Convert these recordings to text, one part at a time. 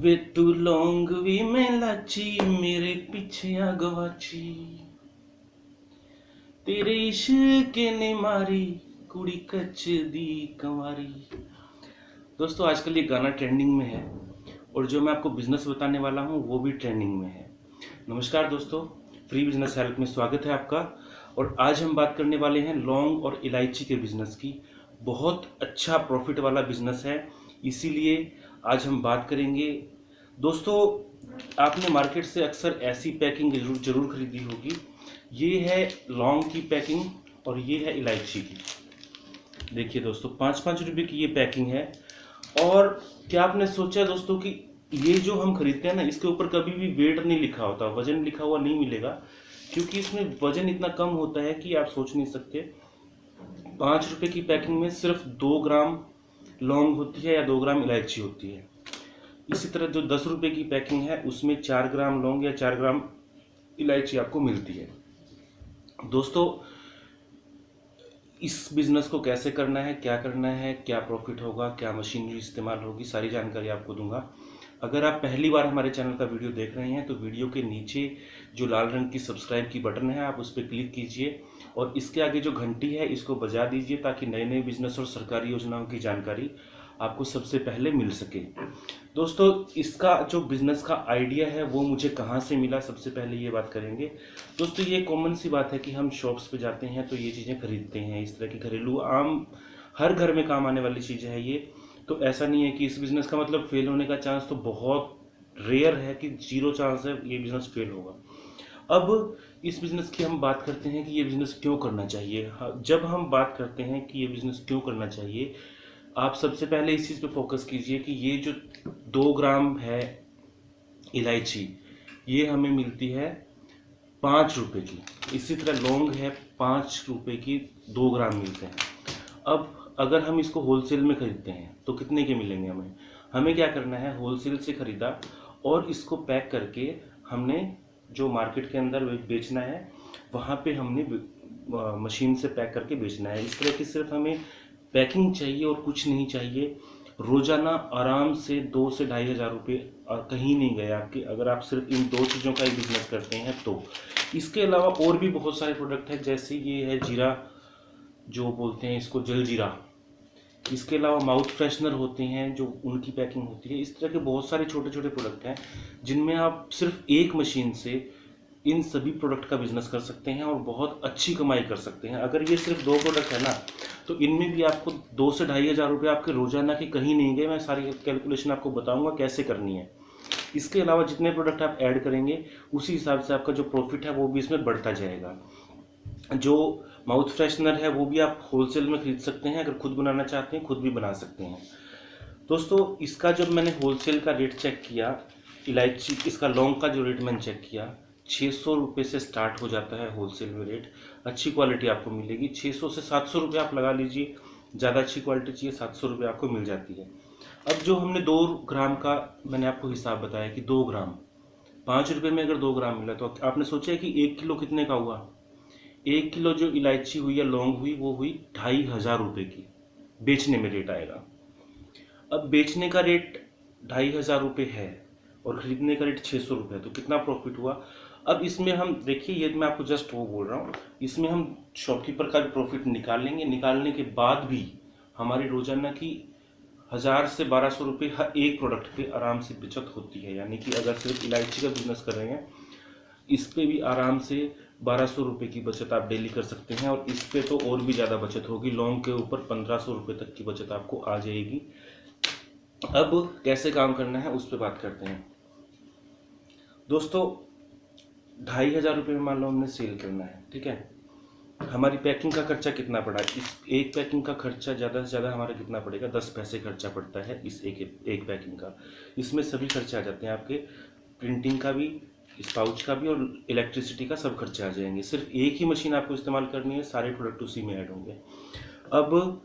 वे तू लौंग भी मैं लाची मेरे पीछे आ गवाची तेरे इश्क ने मारी कुड़ी कच दी कंवारी। दोस्तों आजकल ये गाना ट्रेंडिंग में है और जो मैं आपको बिजनेस बताने वाला हूँ वो भी ट्रेंडिंग में है। नमस्कार दोस्तों, फ्री बिजनेस हेल्प में स्वागत है आपका। और आज हम बात करने वाले हैं लौंग और इलायची के बिजनेस की। बहुत अच्छा प्रॉफिट वाला बिजनेस है, इसीलिए आज हम बात करेंगे। दोस्तों आपने मार्केट से अक्सर ऐसी पैकिंग जरूर खरीदी होगी। ये है लौंग की पैकिंग और ये है इलायची की। देखिए दोस्तों 5-5 रुपये की ये पैकिंग है। और क्या आपने सोचा दोस्तों कि ये जो हम खरीदते हैं ना, इसके ऊपर कभी भी वेट नहीं लिखा होता, वजन लिखा हुआ नहीं मिलेगा, क्योंकि इसमें वजन इतना कम होता है कि आप सोच नहीं सकते। 5 रुपये की पैकिंग में सिर्फ 2 ग्राम लौंग होती है या 2 ग्राम इलायची होती है। इसी तरह जो 10 रुपये की पैकिंग है उसमें 4 ग्राम लौंग या 4 ग्राम इलायची आपको मिलती है। दोस्तों इस बिज़नेस को कैसे करना है, क्या करना है, क्या प्रॉफिट होगा, क्या मशीनरी इस्तेमाल होगी, सारी जानकारी आपको दूंगा। अगर आप पहली बार हमारे चैनल का वीडियो देख रहे हैं तो वीडियो के नीचे जो लाल रंग की सब्सक्राइब की बटन है आप उस पर क्लिक कीजिए और इसके आगे जो घंटी है इसको बजा दीजिए ताकि नए नए बिजनेस और सरकारी योजनाओं की जानकारी आपको सबसे पहले मिल सके। दोस्तों इसका जो बिज़नेस का आइडिया है वो मुझे कहाँ से मिला, सबसे पहले ये बात करेंगे। दोस्तों ये कॉमन सी बात है कि हम शॉप्स पे जाते हैं तो ये चीज़ें खरीदते हैं। इस तरह की घरेलू आम हर घर में काम आने वाली चीज़ें है ये। तो ऐसा नहीं है कि इस बिज़नेस का मतलब फेल होने का चांस तो बहुत रेयर है कि 0 चांस है ये बिज़नेस फेल होगा। अब इस बिज़नेस की हम बात करते हैं कि ये बिज़नेस क्यों करना चाहिए। जब हम बात करते हैं कि ये बिज़नेस क्यों करना चाहिए, आप सबसे पहले इस चीज़ पे फोकस कीजिए कि ये जो 2 ग्राम है इलायची ये हमें मिलती है 5 रुपये की। इसी तरह लौंग है 5 रुपये की 2 ग्राम मिलते हैं। अब अगर हम इसको होलसेल में खरीदते हैं तो कितने के मिलेंगे हमें। हमें क्या करना है, होलसेल से खरीदा और इसको पैक करके हमने जो मार्केट के अंदर बेचना है वहाँ पे हमने मशीन से पैक करके बेचना है। इस तरह की सिर्फ हमें पैकिंग चाहिए और कुछ नहीं चाहिए। रोजाना आराम से 2 से 2,500 रुपये कहीं नहीं गए आपके, अगर आप सिर्फ इन 2 चीज़ों का ही बिजनेस करते हैं तो। इसके अलावा और भी बहुत सारे प्रोडक्ट हैं, जैसे ये है जीरा, जो बोलते हैं इसको जल जीरा। इसके अलावा माउथ फ्रेशनर होते हैं जो उनकी पैकिंग होती है। इस तरह के बहुत सारे छोटे छोटे प्रोडक्ट हैं जिनमें आप सिर्फ एक मशीन से इन सभी प्रोडक्ट का बिजनेस कर सकते हैं और बहुत अच्छी कमाई कर सकते हैं। अगर ये सिर्फ 2 प्रोडक्ट है ना तो इनमें भी आपको 2 से 2,500 रुपये आपके रोजाना के कहीं नहीं गए। मैं सारी कैलकुलेशन आपको बताऊंगा कैसे करनी है। इसके अलावा जितने प्रोडक्ट आप ऐड करेंगे उसी हिसाब से आपका जो प्रॉफिट है वो भी इसमें बढ़ता जाएगा। जो माउथ फ्रेशनर है वो भी आप होलसेल में खरीद सकते हैं, अगर खुद बनाना चाहते हैं खुद भी बना सकते हैं। दोस्तों इसका जब मैंने होलसेल का रेट चेक किया, इलायची इसका लौंग का जो रेट मैंने चेक किया, 600 रुपये से स्टार्ट हो जाता है होलसेल में रेट। अच्छी क्वालिटी आपको मिलेगी 600 से 700 रुपये आप लगा लीजिए। ज़्यादा अच्छी क्वालिटी चाहिए 700 रुपये आपको मिल जाती है। अब जो हमने 2 ग्राम का मैंने आपको हिसाब बताया कि 2 ग्राम 5 रुपये में अगर 2 ग्राम मिला तो आपने सोचा है कि 1 किलो कितने का हुआ। 1 किलो जो इलायची हुई या लौंग हुई वो हुई 2,500 रुपये की, बेचने में रेट आएगा। अब बेचने का रेट 2,500 रुपये है और खरीदने का रेट 600 रुपये है, तो कितना प्रॉफिट हुआ। अब इसमें हम देखिए, ये मैं आपको जस्ट वो बोल रहा हूँ, इसमें हम शॉपकीपर का भी प्रॉफिट निकाल लेंगे। निकालने के बाद भी हमारी रोजाना की 1,000 से 1,200 रुपये हर एक प्रोडक्ट पे आराम से बचत होती है। यानी कि अगर सिर्फ इलायची का बिजनेस कर रहे हैं इस पे भी आराम से 1,200 रुपये की बचत आप डेली कर सकते हैं और इस पे तो और भी ज़्यादा बचत होगी। लौंग के ऊपर 1,500 रुपये तक की बचत आपको आ जाएगी। अब कैसे काम करना है उस पर बात करते हैं। दोस्तों 2,500 रुपये में मान लो हमने सेल करना है, ठीक है। हमारी पैकिंग का खर्चा कितना पड़ा, इस एक पैकिंग का खर्चा ज़्यादा से ज़्यादा हमारा कितना पड़ेगा, 10 पैसे खर्चा पड़ता है इस एक पैकिंग का। इसमें सभी खर्चे आ जाते हैं आपके, प्रिंटिंग का भी, इस पाउच का भी और इलेक्ट्रिसिटी का सब खर्चे आ जाएंगे। सिर्फ एक ही मशीन आपको इस्तेमाल करनी है, सारे प्रोडक्ट उसी में ऐड होंगे। अब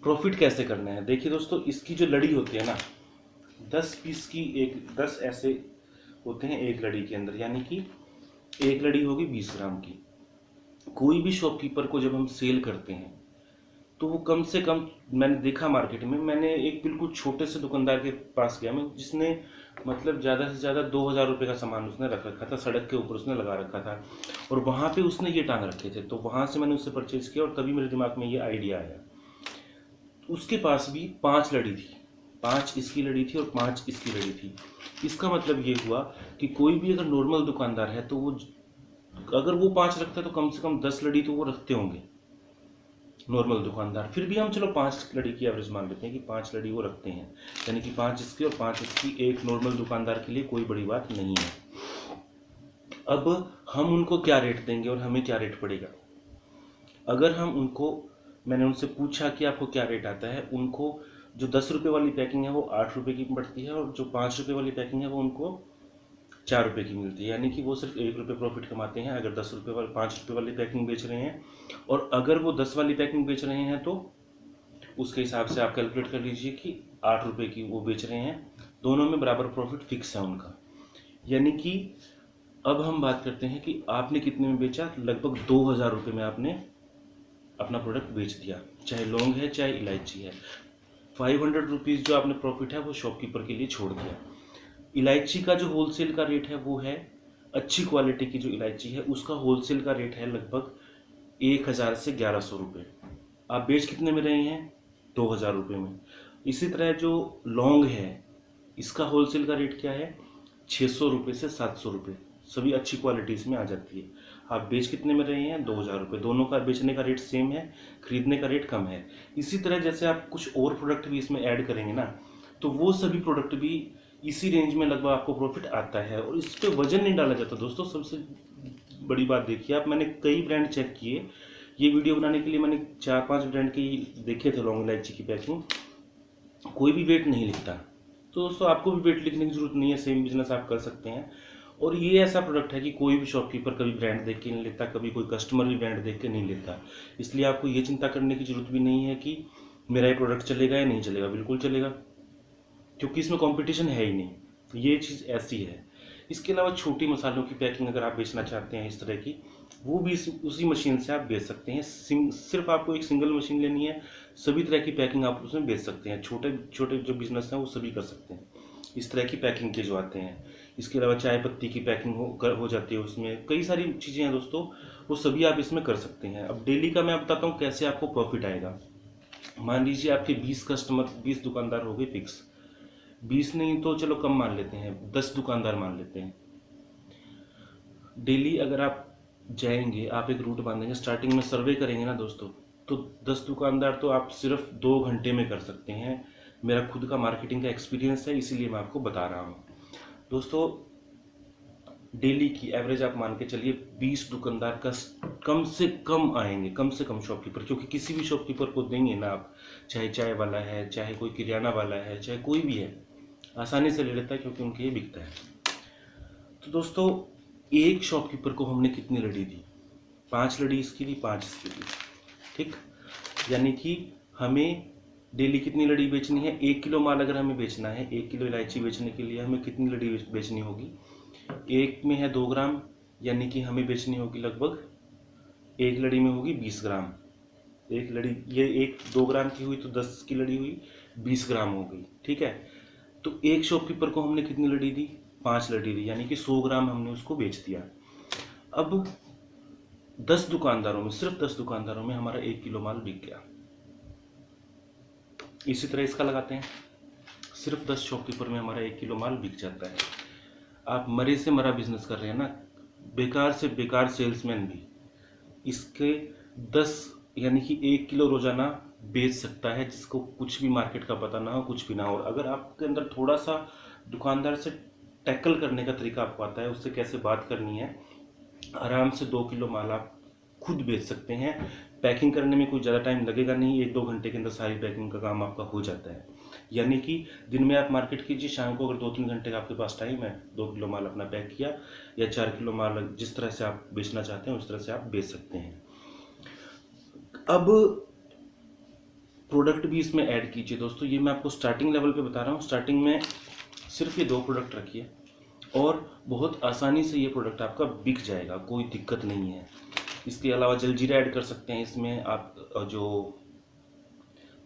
प्रॉफिट कैसे करना है, देखिए दोस्तों इसकी जो लड़ी होती है ना, 10 पीस की 10 ऐसे होते हैं एक लड़ी के अंदर, यानी कि एक लड़ी होगी 20 ग्राम की। कोई भी शॉपकीपर को जब हम सेल करते हैं तो वो कम से कम मैंने देखा मार्केट में, मैंने एक बिल्कुल छोटे से दुकानदार के पास गया मैं, जिसने मतलब ज़्यादा से ज़्यादा 2,000 रुपये का सामान उसने रख रखा था, सड़क के ऊपर उसने लगा रखा था, और वहाँ पे उसने ये टांग रखे थे। तो वहाँ से मैंने उससे परचेज़ किया और तभी मेरे दिमाग में ये आइडिया आया। उसके पास भी 5 लड़ी थी, 5 इसकी लड़ी थी और 5 इसकी लड़ी थी। इसका मतलब ये हुआ कि कोई भी अगर नॉर्मल दुकानदार है तो वो अगर वो 5 रखता है तो कम से कम 10 लड़ी तो वो रखते होंगे नॉर्मल दुकानदार। फिर भी हम चलो 5 लड़ी की एवरेज मान लेते हैं कि 5 लड़ी वो रखते हैं, यानी कि 5 इसकी और 5 इसकी, एक नॉर्मल दुकानदार के लिए कोई बड़ी बात नहीं है। अब हम उनको क्या रेट देंगे और हमें क्या रेट पड़ेगा? अगर हम उनको, मैंने उनसे पूछा कि आपको क्या रेट आता है, उनको जो 10 रुपये वाली पैकिंग है वो 8 रुपये की पड़ती है, और जो 5 रुपये वाली पैकिंग है वो उनको 4 रुपये की मिलती है, यानी कि वो सिर्फ 1 रुपये प्रॉफिट कमाते हैं अगर 10 रुपये वाली 5 रुपये वाली पैकिंग बेच रहे हैं। और अगर वो 10 वाली पैकिंग बेच रहे हैं तो उसके हिसाब से आप कैलकुलेट कर लीजिए कि 8 रुपये की वो बेच रहे हैं, दोनों में बराबर प्रॉफिट फिक्स है उनका। यानी कि अब हम बात करते हैं कि आपने कितने में बेचा, लगभग 2,000 रुपये में आपने अपना प्रोडक्ट बेच दिया, चाहे लौंग है चाहे इलायची है। 500 रुपीज़ जो आपने प्रॉफिट है वो शॉपकीपर के लिए छोड़ दिया। इलायची का जो होलसेल का रेट है वो है, अच्छी क्वालिटी की जो इलायची है उसका होलसेल का रेट है लगभग 1,000 से 1,100 रुपये। आप बेच कितने में रहे हैं? 2,000 रुपये में। इसी तरह जो लौंग है इसका होलसेल का रेट क्या है? 600 रुपये से 700 रुपये, सभी अच्छी क्वालिटीज़ में आ जाती है। आप बेच कितने में रहे हैं? 2,000 रुपये। दोनों का बेचने का रेट सेम है, खरीदने का रेट कम है। इसी तरह जैसे आप कुछ और प्रोडक्ट भी इसमें ऐड करेंगे ना, तो वो सभी प्रोडक्ट भी इसी रेंज में लगभग आपको प्रॉफिट आता है, और इस पर वजन नहीं डाला जाता दोस्तों। सबसे बड़ी बात देखिए आप, मैंने कई ब्रांड चेक किए, ये वीडियो बनाने के लिए मैंने 4-5 ब्रांड के देखे थे लौंग इलायची की पैकिंग, कोई भी वेट नहीं लिखता। तो दोस्तों आपको भी वेट लिखने की जरूरत नहीं है, सेम बिजनेस आप कर सकते हैं। और ये ऐसा प्रोडक्ट है कि कोई भी शॉपकीपर कभी ब्रांड देख के नहीं लेता, कभी कोई कस्टमर भी ब्रांड देख के नहीं लेता। इसलिए आपको ये चिंता करने की जरूरत भी नहीं है कि मेरा ये प्रोडक्ट चलेगा या नहीं चलेगा। बिल्कुल चलेगा, क्योंकि इसमें कंपटीशन है ही नहीं, ये चीज़ ऐसी है। इसके अलावा छोटी मसालों की पैकिंग अगर आप बेचना चाहते हैं इस तरह की, वो भी उसी मशीन से आप बेच सकते हैं। सिर्फ आपको एक सिंगल मशीन लेनी है, सभी तरह की पैकिंग आप उसमें बेच सकते हैं। छोटे छोटे जो बिजनेस हैं वो सभी कर सकते हैं इस तरह की पैकिंग के जो आते हैं। इसके अलावा चाय पत्ती की पैकिंग हो जाती है, उसमें कई सारी चीज़ें हैं दोस्तों, वो सभी आप इसमें कर सकते हैं। अब डेली का मैं बताता हूँ कैसे आपको प्रॉफिट आएगा। मान लीजिए आपके 20 कस्टमर, 20 दुकानदार हो गए फिक्स, 20 नहीं तो चलो कम मान लेते हैं, 10 दुकानदार मान लेते हैं। डेली अगर आप जाएंगे, आप एक रूट बांधेंगे, स्टार्टिंग में सर्वे करेंगे ना दोस्तों, तो 10 दुकानदार तो आप सिर्फ 2 घंटे में कर सकते हैं। मेरा खुद का मार्केटिंग का एक्सपीरियंस है, इसीलिए मैं आपको बता रहा हूँ दोस्तों। डेली की एवरेज आप मान के चलिए 20 दुकानदार का कम से कम आएंगे, कम से कम शॉपकीपर, क्योंकि किसी भी शॉपकीपर को देंगे ना आप, चाहे चाय वाला है, चाहे कोई किराना वाला है, चाहे कोई भी है, आसानी से ले लेता है क्योंकि उनके ये बिकता है। तो दोस्तों एक शॉपकीपर को हमने कितनी लड़ी दी? 5 लड़ी इसकी दी, 5 इसकी दी, ठीक। यानी कि हमें डेली कितनी लड़ी बेचनी है? 1 किलो माल अगर हमें बेचना है, 1 किलो इलायची बेचने के लिए हमें कितनी लड़ी बेचनी होगी? एक में है 2 ग्राम, यानी कि हमें बेचनी होगी लगभग, एक लड़ी में होगी 20 ग्राम। एक लड़ी, ये एक 2 ग्राम की हुई तो 10 की लड़ी हुई, 20 ग्राम हो गई, ठीक है। तो एक शॉपकीपर को हमने कितनी लड़ी दी? 5 लड़ी दी, यानी कि 100 ग्राम हमने उसको बेच दिया। अब 10 दुकानदारों में, सिर्फ 10 दुकानदारों में हमारा 1 किलो माल बिक गया। इसी तरह इसका लगाते हैं, सिर्फ 10 शॉपकीपर में हमारा 1 किलो माल बिक जाता है। आप मरे से मरा बिजनेस कर रहे हैं ना, बेकार से बेकार सेल्समैन भी इसके 10 यानी कि 1 किलो रोजाना बेच सकता है, जिसको कुछ भी मार्केट का पता ना हो, कुछ भी ना हो। और अगर आपके अंदर थोड़ा सा दुकानदार से टैकल करने का तरीका आपको आता है, उससे कैसे बात करनी है, आराम से 2 किलो माल आप खुद बेच सकते हैं। पैकिंग करने में कोई ज़्यादा टाइम लगेगा नहीं, 1-2 घंटे के अंदर सारी पैकिंग का काम आपका हो जाता है। यानी कि दिन में आप मार्केट कीजिए, शाम को अगर 2-3 घंटे का आपके पास टाइम है, 2 किलो माल अपना पैक किया, या 4 किलो माल, जिस तरह से आप बेचना चाहते हैं उस तरह से आप बेच सकते हैं। अब प्रोडक्ट भी इसमें ऐड कीजिए दोस्तों, ये मैं आपको स्टार्टिंग लेवल पे बता रहा हूँ। स्टार्टिंग में सिर्फ ये 2 प्रोडक्ट रखिए और बहुत आसानी से ये प्रोडक्ट आपका बिक जाएगा, कोई दिक्कत नहीं है। इसके अलावा जलजीरा ऐड कर सकते हैं इसमें आप, जो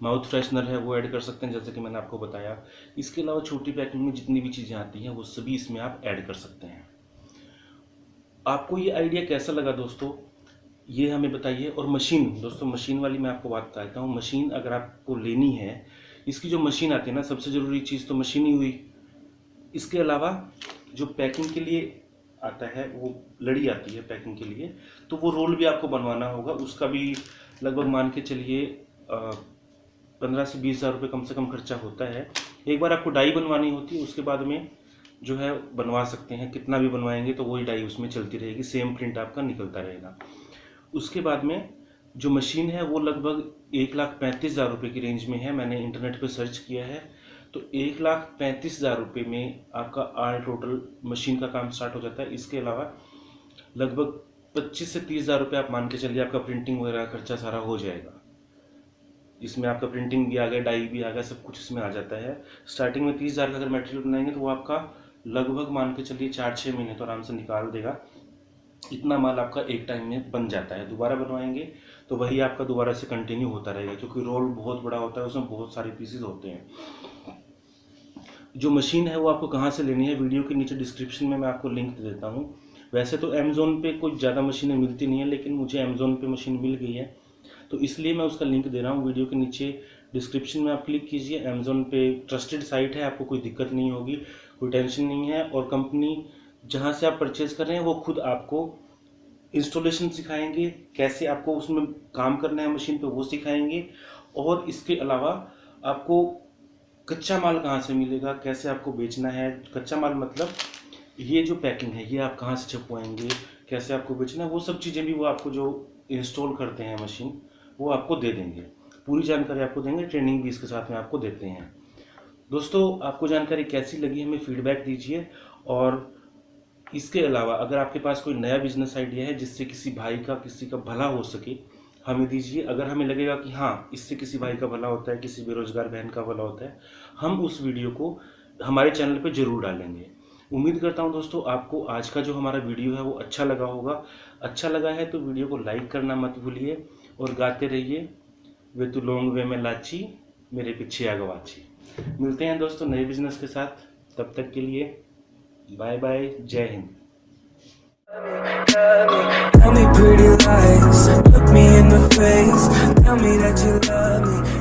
माउथ फ्रेशनर है वो ऐड कर सकते हैं, जैसे कि मैंने आपको बताया। इसके अलावा छोटी पैकिंग में जितनी भी चीज़ें आती हैं वो सभी इसमें आप ऐड कर सकते हैं। आपको ये आइडिया कैसा लगा दोस्तों, ये हमें बताइए। और मशीन दोस्तों, मशीन वाली मैं आपको बात बताता हूँ। मशीन अगर आपको लेनी है, इसकी जो मशीन आती है ना, सबसे ज़रूरी चीज़ तो मशीन ही हुई। इसके अलावा जो पैकिंग के लिए आता है वो लड़ी आती है पैकिंग के लिए, तो वो रोल भी आपको बनवाना होगा। उसका भी लगभग मान के चलिए 15 से 20 हज़ार रुपये कम से कम खर्चा होता है। एक बार आपको डाई बनवानी होती है, उसके बाद में जो है बनवा सकते हैं। कितना भी बनवाएंगे तो वही डाई उसमें चलती रहेगी, सेम प्रिंट आपका निकलता रहेगा। उसके बाद में जो मशीन है वो लगभग 1,35,000 रुपये की रेंज में है। मैंने इंटरनेट पर सर्च किया है, तो 1,35,000 रुपये में आपका ऑल टोटल मशीन का काम स्टार्ट हो जाता है। इसके अलावा लगभग 25 से 30,000 रुपये आप मान के चलिए आपका प्रिंटिंग वगैरह खर्चा सारा हो जाएगा। इसमें आपका प्रिंटिंग भी आ गया, डाई भी आ गया, सब कुछ इसमें आ जाता है। स्टार्टिंग में 30,000 का अगर मटेरियल बनाएंगे तो वो आपका लगभग मान के चलिए 4-6 महीने तो आराम से निकाल देगा। इतना माल आपका एक टाइम में बन जाता है। दोबारा बनवाएंगे तो वही आपका दोबारा से कंटिन्यू होता रहेगा, क्योंकि रोल बहुत बड़ा होता है, उसमें बहुत सारे पीसेस होते हैं। जो मशीन है वो आपको कहाँ से लेनी है, वीडियो के नीचे डिस्क्रिप्शन में मैं आपको लिंक दे देता हूँ। वैसे तो अमेज़ोन पे कुछ ज़्यादा मशीनें मिलती नहीं है, लेकिन मुझे अमेज़ोन पे मशीन मिल गई है, तो इसलिए मैं उसका लिंक दे रहा हूँ। वीडियो के नीचे डिस्क्रिप्शन में आप क्लिक कीजिए। अमेज़ोन पे ट्रस्टेड साइट है, आपको कोई दिक्कत नहीं होगी, कोई टेंशन नहीं है। और कंपनी जहाँ से आप परचेज़ कर रहे हैं वो खुद आपको इंस्टॉलेशन सिखाएंगे, कैसे आपको उसमें काम करना है मशीन पे वो सिखाएंगे। और इसके अलावा आपको कच्चा माल कहाँ से मिलेगा, कैसे आपको बेचना है। कच्चा माल मतलब ये जो पैकिंग है ये आप कहाँ से छपवाएंगे, कैसे आपको बेचना है, वो सब चीज़ें भी वो आपको जो इंस्टॉल करते हैं मशीन वो आपको दे देंगे। पूरी जानकारी आपको देंगे, ट्रेनिंग भी इसके साथ में आपको देते हैं। दोस्तों, आपको जानकारी कैसी लगी हमें फीडबैक दीजिए। और इसके अलावा अगर आपके पास कोई नया बिजनेस आइडिया है जिससे किसी भाई का, किसी का भला हो सके, हमें दीजिए। अगर हमें लगेगा कि हाँ इससे किसी भाई का भला होता है, किसी बेरोजगार बहन का भला होता है, हम उस वीडियो को हमारे चैनल पे जरूर डालेंगे। उम्मीद करता हूँ दोस्तों आपको आज का जो हमारा वीडियो है वो अच्छा लगा होगा। अच्छा लगा है तो वीडियो को लाइक करना मत भूलिए और गाते रहिए, वे तू लौंग वे में लाची, मेरे पीछे आ गवाची। मिलते हैं दोस्तों नए बिजनेस के साथ, तब तक के लिए बाय बाय, जय Hind. Tell me pretty lies, look me in the face, tell me that you love me.